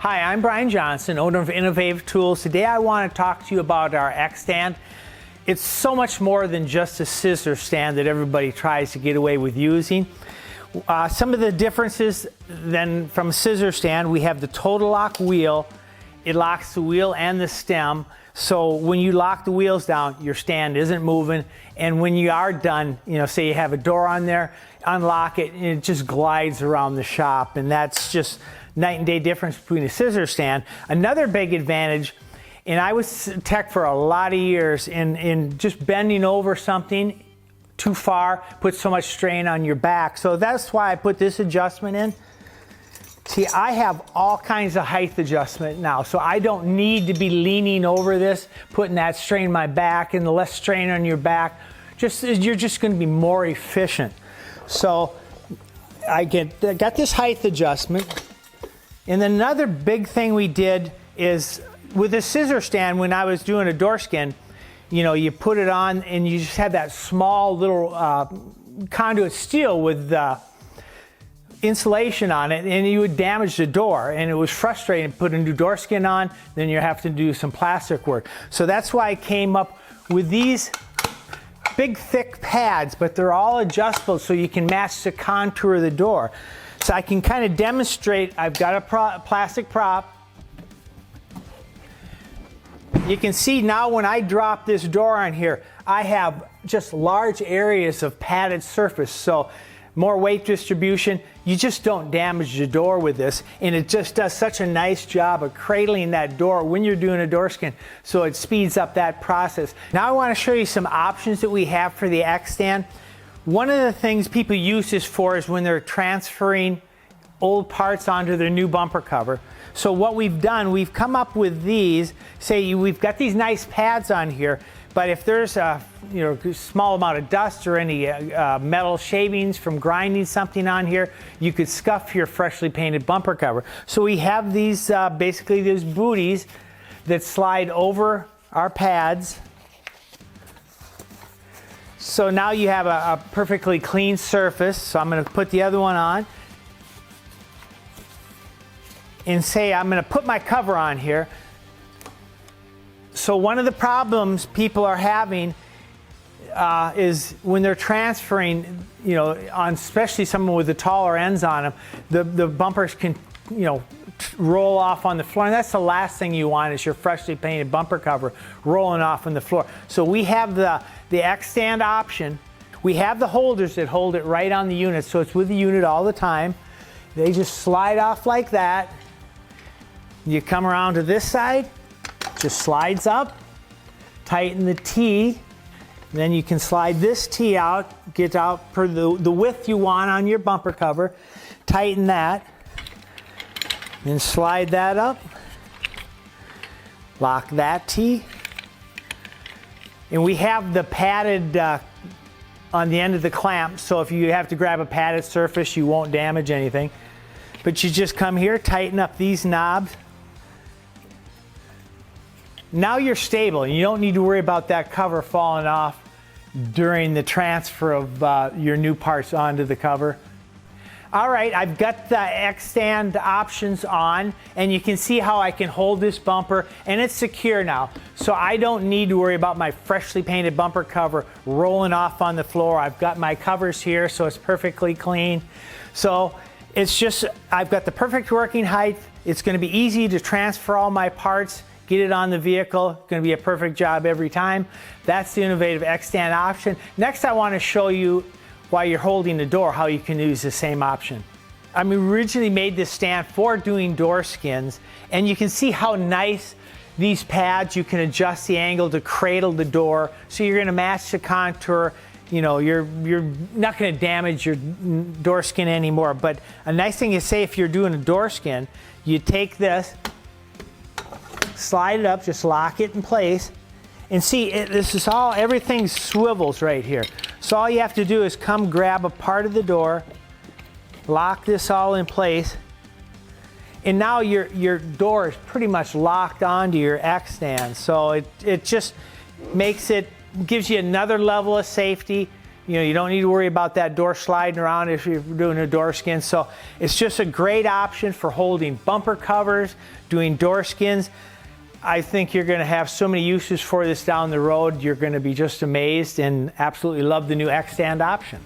Hi, I'm Brian Johnson, owner of Innovative Tools. Today I want to talk to you about our X stand. It's so much more than just a scissor stand that everybody tries to get away with using. Some of the differences then from a scissor stand, we have the total lock wheel. It locks the wheel and the stem. So when you lock the wheels down, your stand isn't moving. And when you are done, say you have a door on there, unlock it and it just glides around the shop. And that's just night and day difference between a scissor stand. Another big advantage, and I was tech for a lot of years, in just bending over something too far puts so much strain on your back. So that's why I put this adjustment in. See, I have all kinds of height adjustment now, so I don't need to be leaning over this, putting that strain on my back, and the less strain on your back, you're just going to be more efficient. So I got this height adjustment. And then another big thing we did is with a scissor stand, when I was doing a door skin, you put it on and you just had that small little conduit steel with insulation on it, and you would damage the door, and it was frustrating to put a new door skin on, then you have to do some plastic work. So that's why I came up with these big thick pads, but they're all adjustable so you can match the contour of the door. So I can kind of demonstrate. I've got a plastic prop. You can see now when I drop this door on here, I have just large areas of padded surface. So more weight distribution. You just don't damage the door with this. And it just does such a nice job of cradling that door when you're doing a door skin. So it speeds up that process. Now I want to show you some options that we have for the X stand. One of the things people use this for is when they're transferring old parts onto their new bumper cover. So what we've done, we've come up with these. We've got these nice pads on here, but if there's a small amount of dust or any metal shavings from grinding something on here, you could scuff your freshly painted bumper cover. So we have these basically these booties that slide over our pads. So now you have a perfectly clean surface. So I'm going to put the other one on. And I'm going to put my cover on here. So one of the problems people are having is when they're transferring, on especially someone with the taller ends on them, the bumpers can, roll off on the floor. And that's the last thing you want, is your freshly painted bumper cover rolling off on the floor. So we have the X stand option. We have the holders that hold it right on the unit, so it's with the unit all the time. They just slide off like that. You come around to this side, just slides up, tighten the T, then you can slide this T out, get out per the width you want on your bumper cover, tighten that, then slide that up, lock that T, and we have the padded on the end of the clamp, so if you have to grab a padded surface, you won't damage anything. But you just come here, tighten up these knobs. Now you're stable, and you don't need to worry about that cover falling off during the transfer of your new parts onto the cover. All right, I've got the X stand options on, and you can see how I can hold this bumper, and it's secure now. So I don't need to worry about my freshly painted bumper cover rolling off on the floor. I've got my covers here, so it's perfectly clean. So it's just, I've got the perfect working height. It's going to be easy to transfer all my parts, get it on the vehicle. Going to be a perfect job every time. That's the Innovative X stand option. Next, I want to show you, while you're holding the door, how you can use the same option. I originally made this stand for doing door skins, and you can see how nice these pads, you can adjust the angle to cradle the door, so you're going to match the contour. You're not going to damage your door skin anymore. But a nice thing is, say if you're doing a door skin, you take this, slide it up, just lock it in place, and see, this is all, everything swivels right here. So all you have to do is come grab a part of the door, lock this all in place, and now your door is pretty much locked onto your X stand. So it just gives you another level of safety. You know, you don't need to worry about that door sliding around if you're doing a door skin. So it's just a great option for holding bumper covers, doing door skins. I think you're going to have so many uses for this down the road. You're going to be just amazed and absolutely love the new X-Stand option.